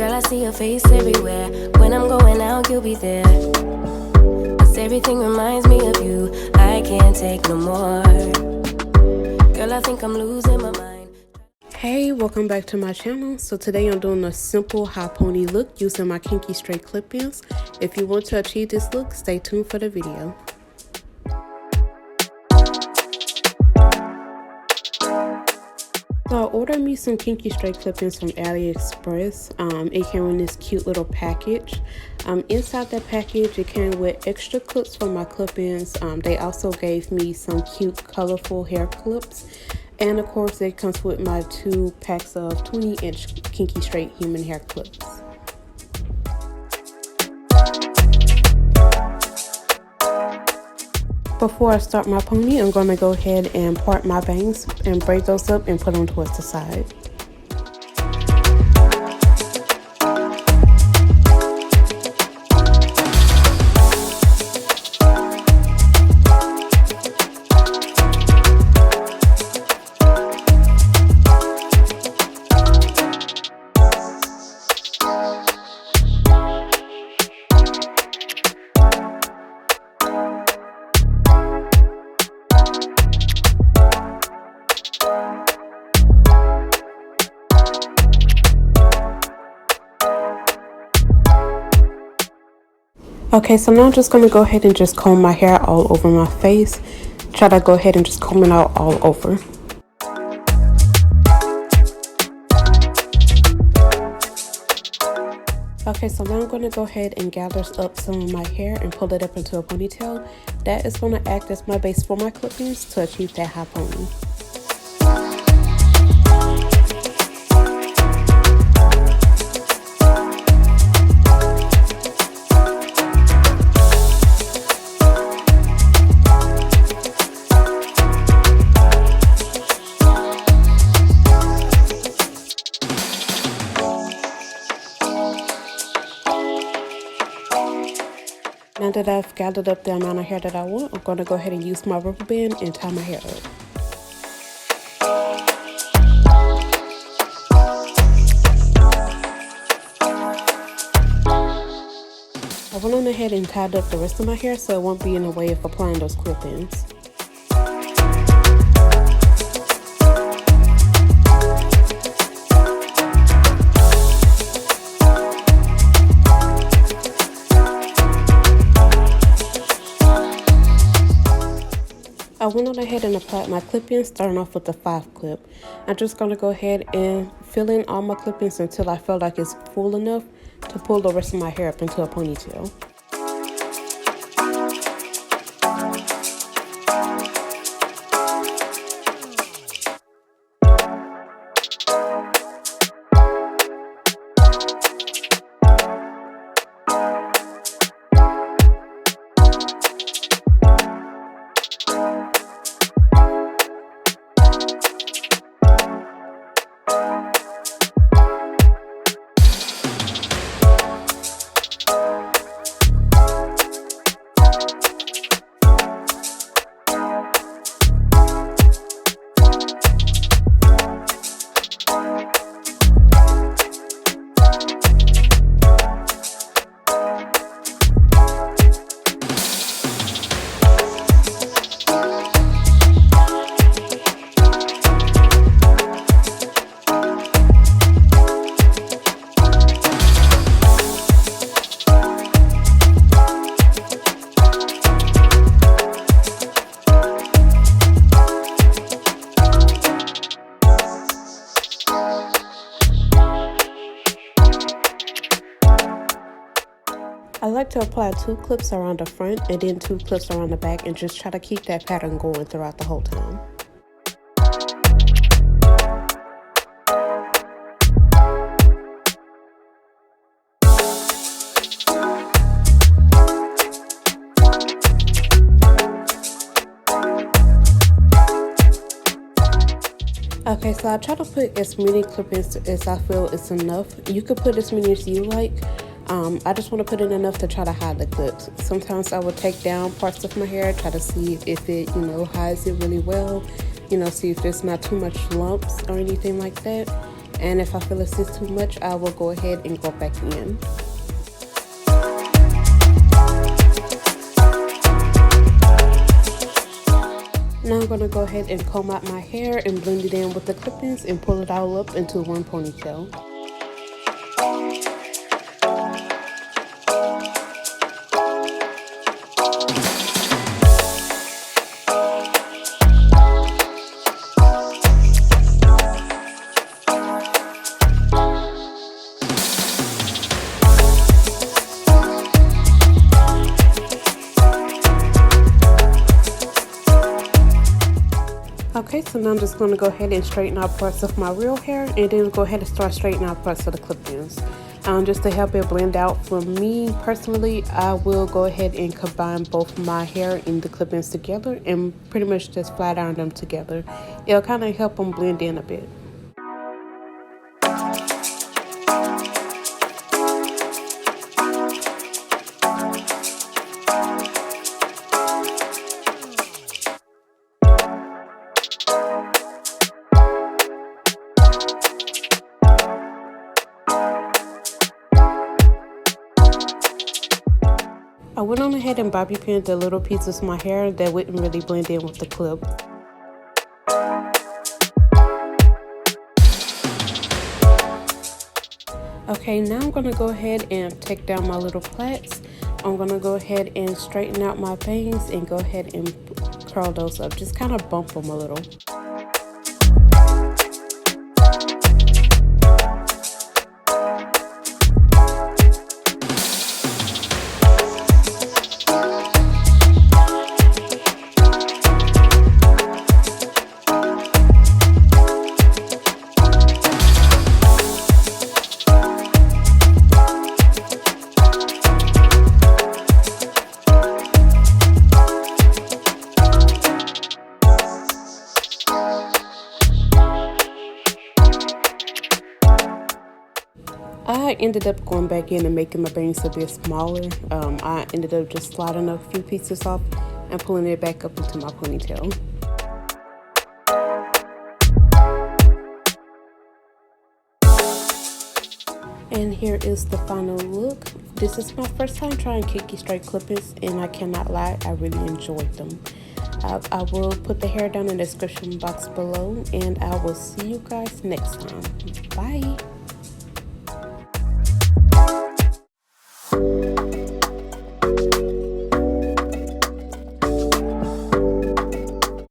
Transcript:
Girl, I see your face everywhere. When I'm going out, you'll be there. 'Cause everything reminds me of you. I can't take no more. Girl, I think I'm losing my mind. Hey, welcome back to my channel. So today I'm doing a simple high pony look using my kinky straight clip-ins. If you want to achieve this look, stay tuned for the video. So I ordered me some kinky straight clip-ins from AliExpress. It came in this cute little package. Inside that package, it came with extra clips for my clip-ins. They also gave me some cute, colorful hair clips. And of course, it comes with my 2 packs of 20-inch kinky straight human hair clips. Before I start my pony, I'm going to go ahead and part my bangs and braid those up and put them towards the side. Okay, so now I'm just going to go ahead and just comb my hair all over my face. Try to go ahead and just comb it out all over. Okay, so now I'm going to go ahead and gather up some of my hair and pull it up into a ponytail. That is going to act as my base for my clip-ins to achieve that high pony. Now that I've gathered up the amount of hair that I want, I'm going to go ahead and use my rubber band and tie my hair up. I went on ahead and tied up the rest of my hair so it won't be in the way of applying those clip-ins. I went on ahead and applied my clip-ins, starting off with the 5 clip. I'm just going to go ahead and fill in all my clip-ins until I feel like it's full enough to pull the rest of my hair up into a ponytail. I like to apply 2 clips around the front and then 2 clips around the back and just try to keep that pattern going throughout the whole time. Okay, so I try to put as many clip-ins as I feel is enough. You could put as many as you like. I just want to put in enough to try to hide the clips. Sometimes I will take down parts of my hair, try to see if it, hides it really well. See if there's not too much lumps or anything like that. And if I feel it's too much, I will go ahead and go back in. Now I'm going to go ahead and comb out my hair and blend it in with the clip-ins and pull it all up into one ponytail. Okay, so now I'm just going to go ahead and straighten out parts of my real hair and then go ahead and start straightening out parts of the clip-ins. Just to help it blend out for me personally, I will go ahead and combine both my hair and the clip-ins together and pretty much just flat iron them together. It'll kind of help them blend in a bit. I went on ahead and bobby pinned the little pieces of my hair that wouldn't really blend in with the clip. Okay, now I'm going to go ahead and take down my little plaits. I'm going to go ahead and straighten out my bangs and go ahead and curl those up. Just kind of bump them a little. I ended up going back in and making my bangs a bit smaller. I ended up just sliding a few pieces off and pulling it back up into my ponytail. And here is the final look. This is my first time trying kinky straight clip-ins, and I cannot lie, I really enjoyed them. I will put the hair down in the description box below, and I will see you guys next time. Bye!